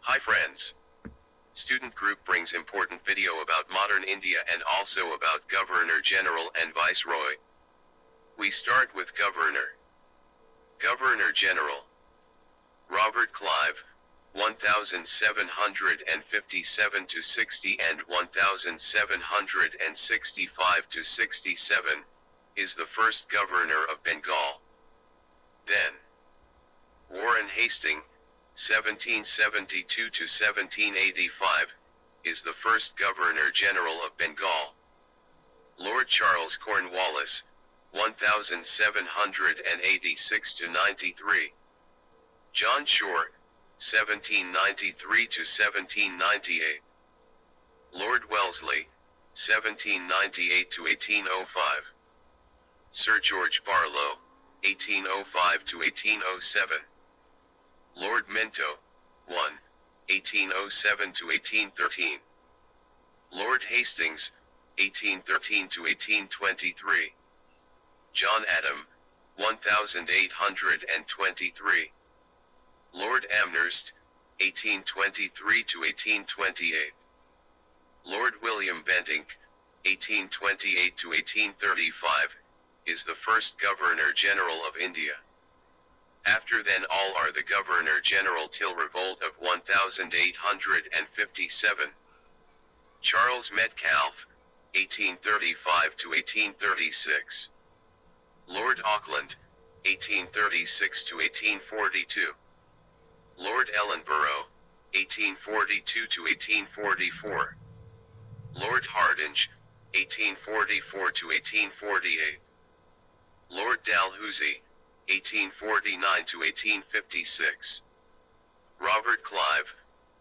Hi friends. Student group brings important video about modern India and also about Governor General and Viceroy. We start with Governor. Governor General. Robert Clive, 1757 to 60 and 1765 to 67, is the first governor of Bengal. Then, Warren Hastings, 1772 to 1785, is the first Governor General of Bengal. Lord Charles Cornwallis, 1786 to 93. John Shore, 1793 to 1798. Lord Wellesley, 1798 to 1805. Sir George Barlow, 1805 to 1807. Lord Minto, 1, 1807 to 1813. Lord Hastings, 1813 to 1823. John Adam, 1823. Lord Amherst, 1823 to 1828. Lord William Bentinck, 1828 to 1835, is the first Governor General of India. After then all are the Governor General till revolt of 1857. Charles Metcalfe, 1835 to 1836. Lord Auckland, 1836 to 1842. Lord Ellenborough, 1842 to 1844. Lord Hardinge, 1844 to 1848. Lord Dalhousie, 1849 to 1856. Robert Clive,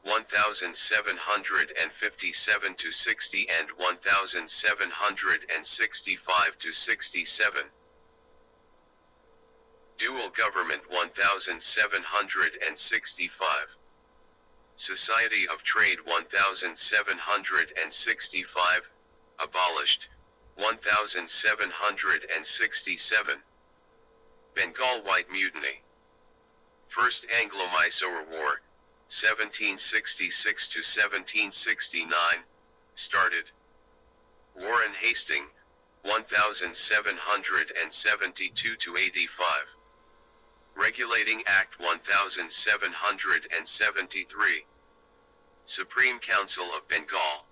1757 to 60 and 1765 to 67. Dual Government 1765. Society of Trade 1765, abolished, 1767. Bengal White Mutiny. First Anglo-Mysore War, 1766 to 1769, started. Warren Hastings, 1772 to 85. Regulating Act 1773. Supreme Council of Bengal.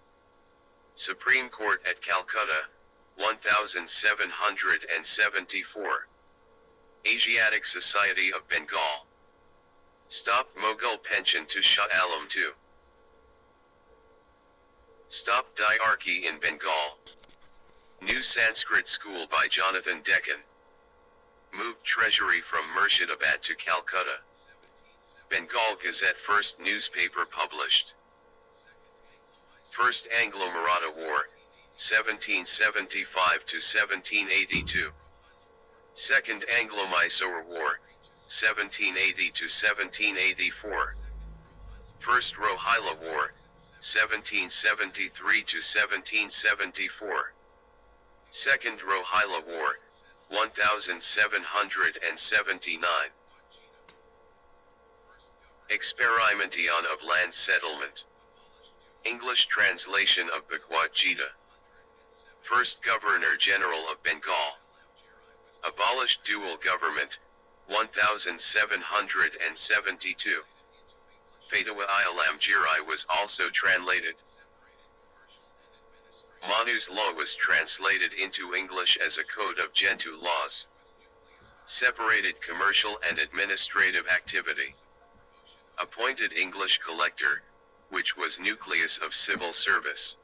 Supreme Court at Calcutta, 1774. Asiatic Society of Bengal. Stop Mughal pension to Shah Alam II. Stop diarchy in Bengal. New Sanskrit school by Jonathan Deccan. Moved treasury from Murshidabad to Calcutta. Bengal Gazette first newspaper published. First Anglo-Maratha War, 1775 to 1782. Second Anglo-Mysore War, 1780 to 1784. First Rohilla War, 1773 to 1774. Second Rohilla War, 1779. Experimentation of land settlement. English translation of Bhagavad Gita. First Governor General of Bengal. Abolished dual government, 1772. Fatwa Ilam Jirai was also translated. Manu's law was translated into English as a code of Gentoo laws. Separated commercial and administrative activity. Appointed English collector, which was nucleus of civil service.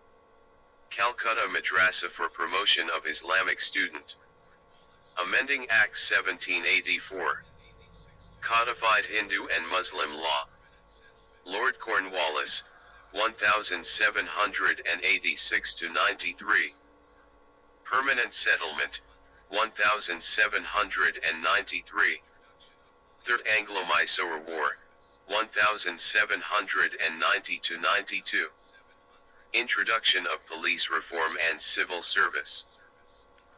Calcutta Madrasa for promotion of Islamic student. Amending Act 1784. Codified Hindu and Muslim law. Lord Cornwallis, 1786 to 93. Permanent settlement, 1793. Third Anglo-Mysore War, 1790 to 92. Introduction of police reform and civil service.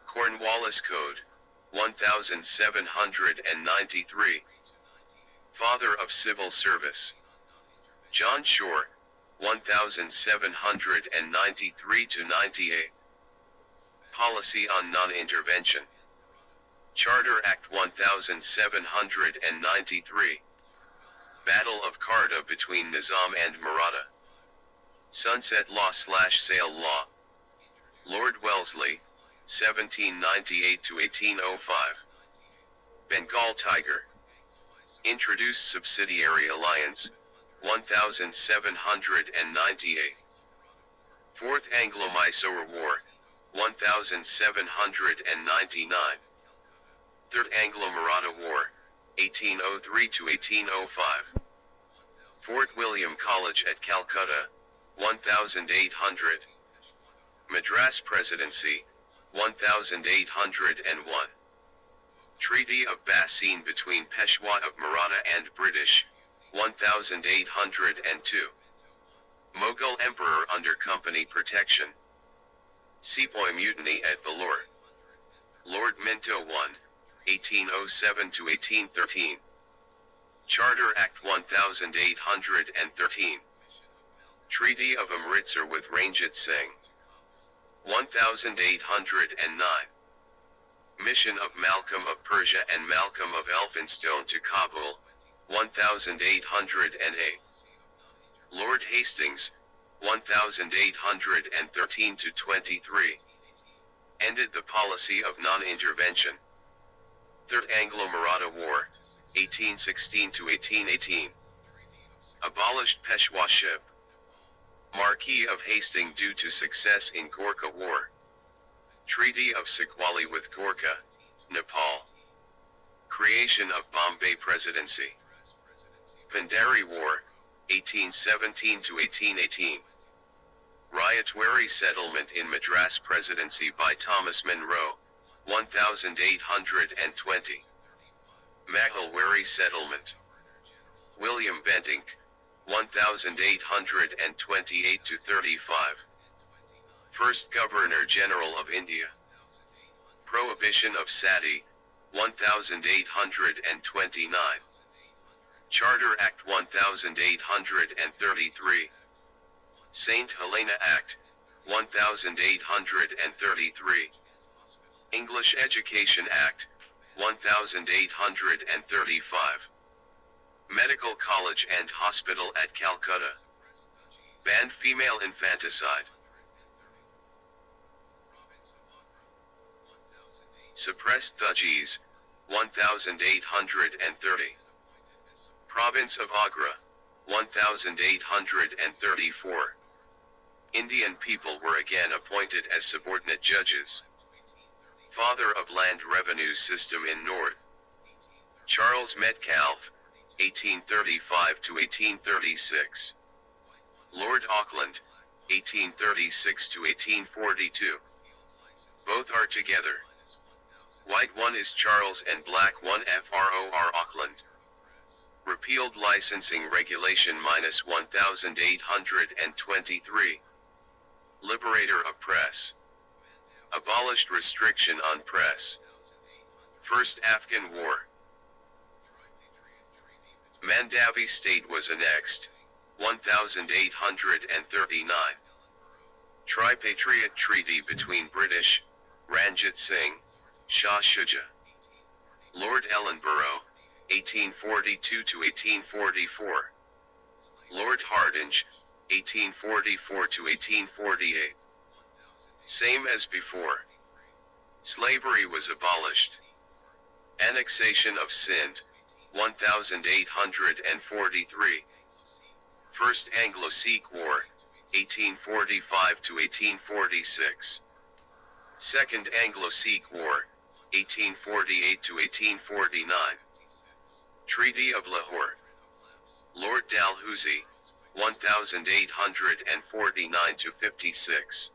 Cornwallis Code, 1793. Father of civil service. John Shore, 1793-98. Policy on Non-Intervention. Charter Act 1793. Battle of Carta between Nizam and Maratha. Sunset Law/Sale Law. Lord Wellesley, 1798-1805. Bengal Tiger. Introduced Subsidiary Alliance, 1798. Fourth Anglo-Mysore War, 1799. Third Anglo-Maratha War, 1803-1805. Fort William College at Calcutta, 1800. Madras Presidency, 1801. Treaty of Bassein between Peshwa of Maratha and British, 1802. Mughal Emperor under Company protection. Sepoy Mutiny at Vellore. Lord Minto I, 1807-1813. Charter Act 1813. Treaty of Amritsar with Ranjit Singh. 1809. Mission of Malcolm of Persia and Malcolm of Elphinstone to Kabul, 1808. Lord Hastings, 1813-23. Ended the policy of non-intervention. Third Anglo-Maratha War, 1816-1818. Abolished Peshwaship. Marquis of Hastings due to success in Gorkha War. Treaty of Sukhwali with Gorkha, Nepal. Creation of Bombay Presidency. Pandari War, 1817-1818. Ryotwari settlement in Madras Presidency by Thomas Munro, 1820. Mahalwari settlement. William Bentinck, 1828-35. First Governor-General of India. Prohibition of Sati, 1829. Charter Act 1833. St. Helena Act, 1833. English Education Act, 1835. Medical College and Hospital at Calcutta. Banned female infanticide. Suppressed Thuggees, 1830. Province of Agra, 1834. Indian people were again appointed as subordinate judges. Father of land revenue system in North. Charles Metcalfe, 1835-1836. Lord Auckland, 1836-1842. Both are together. White one is Charles and black one FROR Auckland. Repealed licensing regulation -1823. Liberator of press. Abolished restriction on press. First Afghan War. Mandavi state was annexed, 1839. Tripatriot treaty between British, Ranjit Singh, Shah Shuja. Lord Ellenborough, 1842-1844. Lord Hardinge, 1844-1848. Same as before. Slavery was abolished. Annexation of Sindh, 1843. First Anglo-Sikh War, 1845-1846. Second Anglo-Sikh War, 1848-1849. Treaty of Lahore. Lord Dalhousie, 1849-56.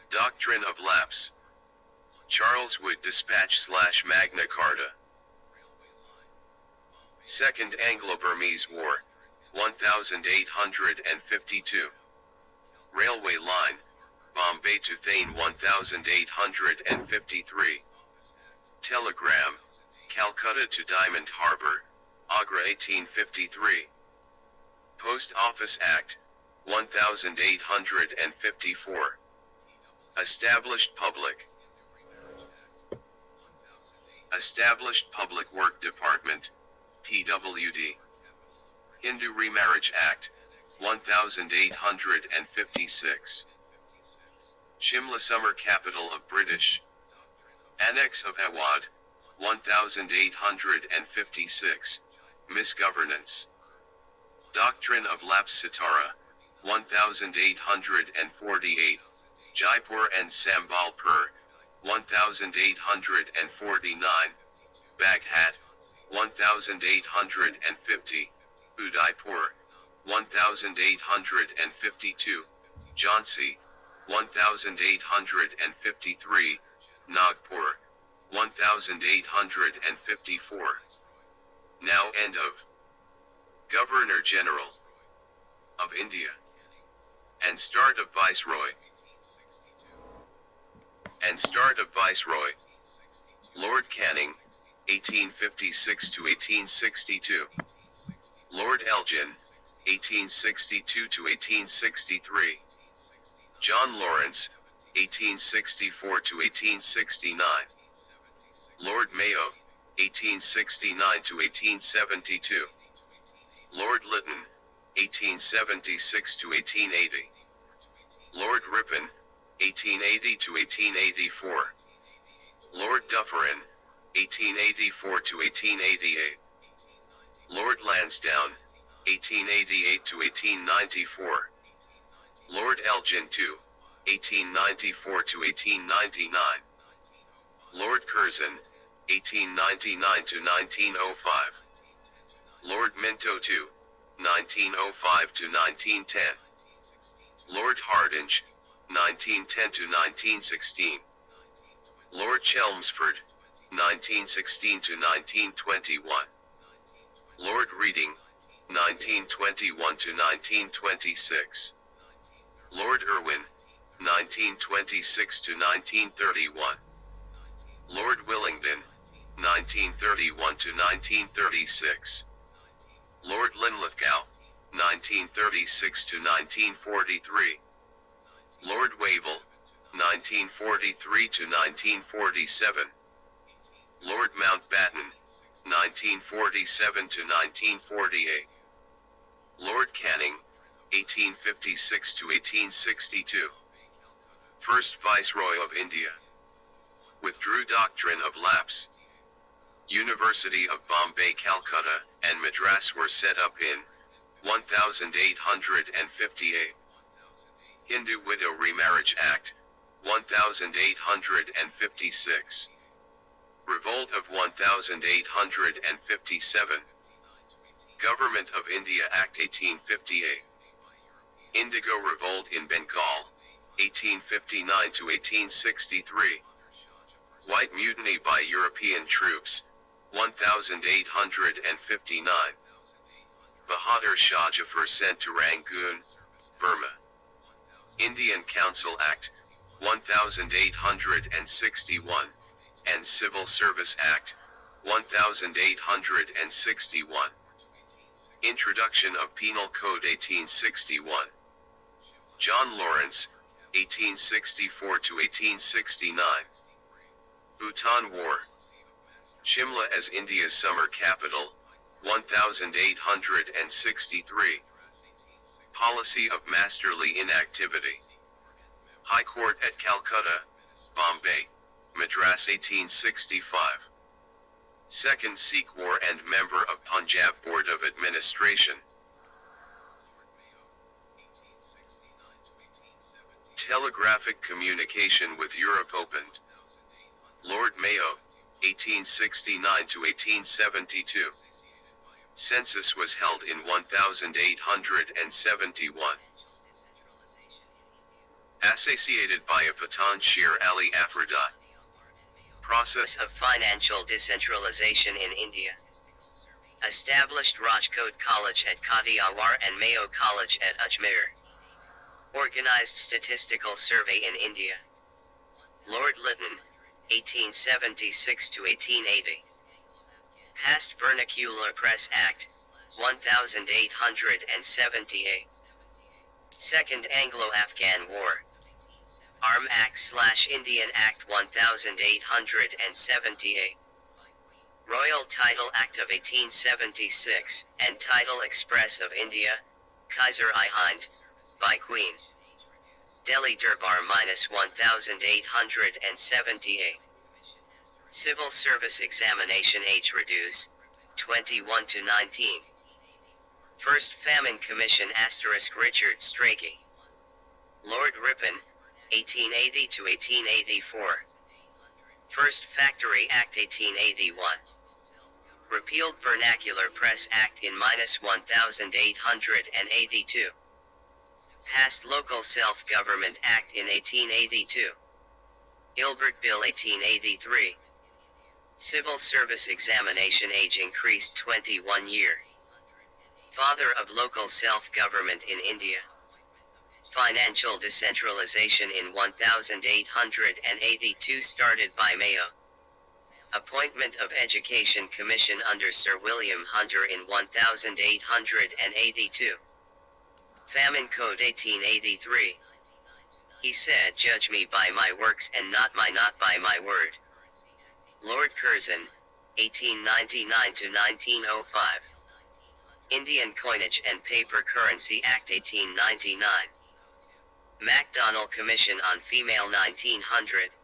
Doctrine of Lapse. Charles Wood Dispatch/Magna Carta. Second Anglo-Burmese War, 1852. Railway line, Bombay to Thane 1853. Telegram, Calcutta to Diamond Harbour, Agra 1853. Post Office Act, 1854. Established Public Work Department, PWD. Hindu Remarriage Act, 1856. Shimla Summer Capital of British. Annex of Awad, 1856. Misgovernance. Doctrine of Laps Sitara, 1848. Jaipur and Sambalpur, 1849. Baghat, 1850. Udaipur, 1852. Jhansi, 1853. Nagpur, 1854. Now end of. Governor General of India. And start of Viceroy. Lord Canning, 1856 to 1862. Lord Elgin, 1862 to 1863. John Lawrence, 1864 to 1869. Lord Mayo, 1869 to 1872. Lord Lytton, 1876 to 1880. Lord Ripon, 1880 to 1884. Lord Dufferin, 1884 to 1888. Lord Lansdowne, 1888 to 1894. Lord Elgin II, 1894 to 1899. Lord Curzon, 1899 to 1905. Lord Minto II, 1905 to 1910. Lord Hardinge, 1910 to 1916. Lord Chelmsford, 1916 to 1921. Lord Reading, 1921 to 1926. Lord Irwin, 1926 to 1931. Lord Willingdon, 1931 to 1936. Lord Linlithgow, 1936 to 1943. Lord Wavell, 1943 to 1947. Lord Mountbatten, 1947 to 1948. Lord Canning, 1856 to 1862. First Viceroy of India. Withdrew doctrine of lapse. University of Bombay, Calcutta, and Madras were set up in 1858. Hindu Widow Remarriage Act, 1856. Revolt of 1857. Government of India Act 1858. Indigo Revolt in Bengal, 1859 to 1863. White Mutiny by European troops, 1859. Bahadur Shah Jafar sent to Rangoon, Burma. Indian Council Act, 1861, and Civil Service Act, 1861. Introduction of Penal Code 1861. John Lawrence, 1864 to 1869. Bhutan War. Shimla as India's summer capital, 1863. Policy of masterly inactivity. High Court at Calcutta, Bombay, Madras 1865. Second Sikh War and member of Punjab Board of Administration. Telegraphic communication with Europe opened. Lord Mayo, 1869 to 1872. Census was held in 1871. Associated by a Patan Sher Ali Afrodite. Process of financial decentralization in India. Established Rajkot College at Kathiawar and Mayo College at Ajmer. Organized statistical survey in India. Lord Lytton, 1876 to 1880. Passed Vernacular Press Act, 1878. Second Anglo-Afghan War. Arm Act/Indian Act 1878. Royal Title Act of 1876, and Title Express of India, Kaiser I Hind, by Queen. Delhi Durbar -1878. Civil Service Examination Age Reduce, 21 to 19. First Famine Commission * Richard Strachey. Lord Ripon, 1880 to 1884. First Factory Act 1881. Repealed Vernacular Press Act in -1882. Passed Local Self-Government Act in 1882. Ilbert Bill 1883. Civil Service Examination Age increased 21 year. Father of Local Self-Government in India. Financial decentralization in 1882 started by Mayo. Appointment of Education Commission under Sir William Hunter in 1882. Famine Code 1883. He said, "Judge me by my works and not by my word." Lord Curzon, 1899 to 1905. Indian Coinage and Paper Currency Act 1899. MacDonnell Commission on Female 1900.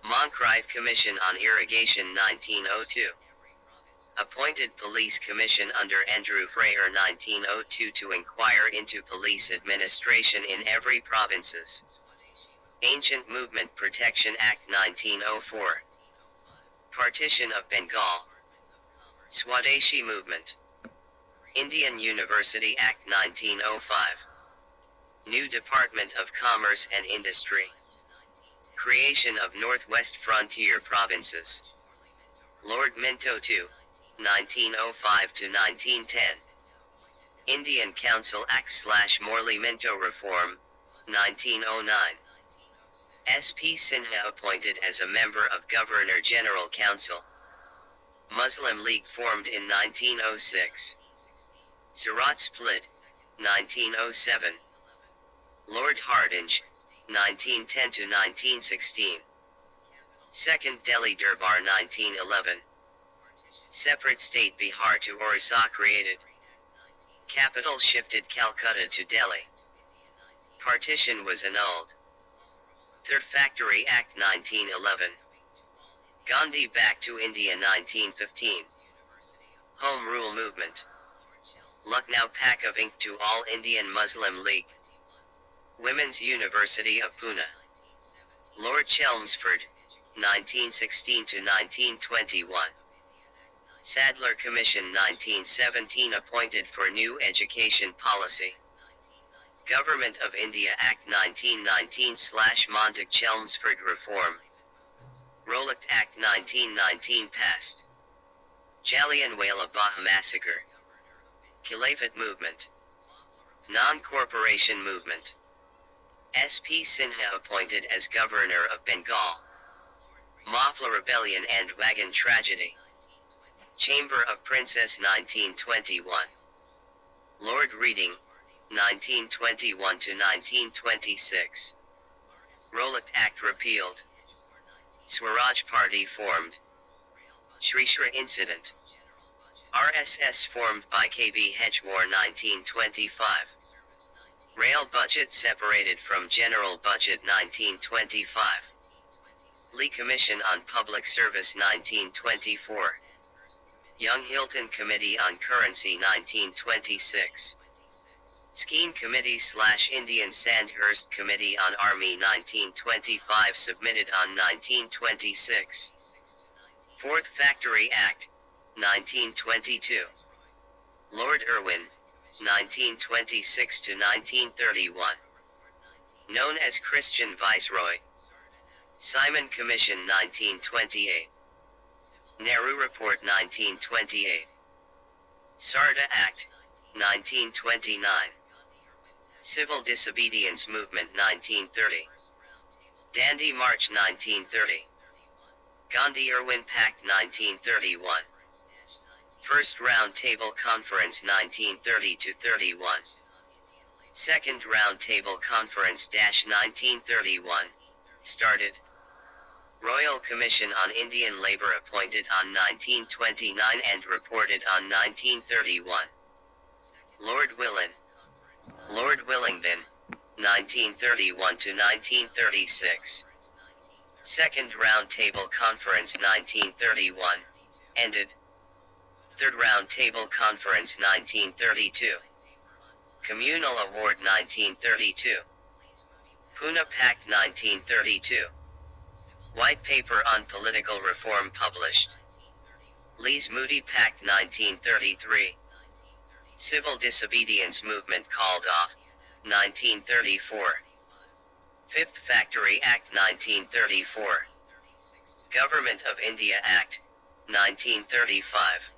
Moncrieff Commission on Irrigation 1902. Appointed Police Commission under Andrew Freyer 1902 to inquire into police administration in every provinces. Ancient Movement Protection Act 1904. Partition of Bengal. Swadeshi Movement. Indian University Act 1905. New Department of Commerce and Industry. Creation of Northwest Frontier Provinces. Lord Minto II, 1905 to 1910. Indian Council Act/Morley Minto Reform, 1909. S.P. Sinha appointed as a member of Governor-General Council. Muslim League formed in 1906. Surat split, 1907. Lord Hardinge, 1910 to 1916. Second Delhi Durbar 1911. Separate state Bihar to Orissa created. Capital shifted Calcutta to Delhi. Partition was annulled. Third Factory Act 1911. Gandhi back to India 1915. Home Rule Movement. Lucknow Pack of Ink to All Indian Muslim League. Women's University of Pune. Lord Chelmsford, 1916 to 1921. Sadler Commission 1917 appointed for new education policy. Government of India Act 1919/Montague-Chelmsford Reform. Rowlatt Act 1919 passed. Jallianwala Bagh Massacre. Khilafat Movement. Non-Corporation Movement. S.P. Sinha appointed as Governor of Bengal. Mafla Rebellion and Wagon Tragedy. Chamber of Princess 1921. Lord Reading, 1921 to 1926. Rowlatt Act repealed. Swaraj Party formed. Shri Shri Incident. RSS formed by K.B. Hedgewar 1925. Rail Budget separated from General Budget 1925. Lee Commission on Public Service 1924. Young Hilton Committee on Currency 1926. Skene Committee/Indian Sandhurst Committee on Army 1925 submitted on 1926. Fourth Factory Act, 1922. Lord Irwin, 1926 to 1931. Known as Christian Viceroy. Simon Commission 1928. Nehru Report 1928. Sarda Act, 1929. Civil Disobedience Movement 1930. Dandi March 1930. Gandhi-Irwin Pact 1931. First Round Table Conference 1930-31. Second Round Table Conference 1931. Started. Royal Commission on Indian Labour appointed on 1929 and reported on 1931. Lord Willan. Lord Willingdon. 1931 to 1936. Second Round Table Conference 1931. Ended. Third Round Table Conference 1932. Communal Award 1932. Pune Pact 1932. White Paper on Political Reform published. Lees Moody Pact 1933. Civil Disobedience Movement called off. 1934. Fifth Factory Act 1934. Government of India Act 1935.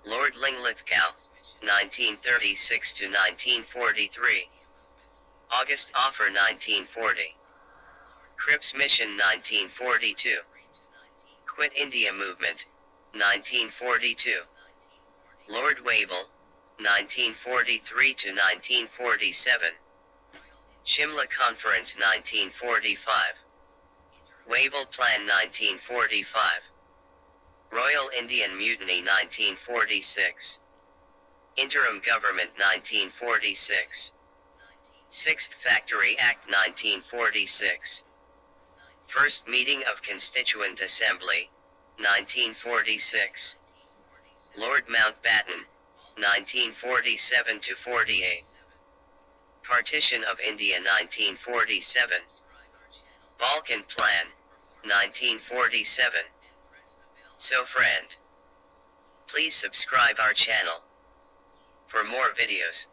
Lord Linlithgow 1936 to 1943. August Offer 1940. Cripps Mission 1942. Quit India Movement 1942. Lord Wavell 1943 to 1947. Shimla Conference 1945. Wavell Plan 1945. Royal Indian Mutiny 1946. Interim Government 1946. Sixth Factory Act 1946. First Meeting of Constituent Assembly 1946. Lord Mountbatten 1947 to 48. Partition of India 1947. Balkan Plan 1947. So friend, please subscribe our channel for more videos.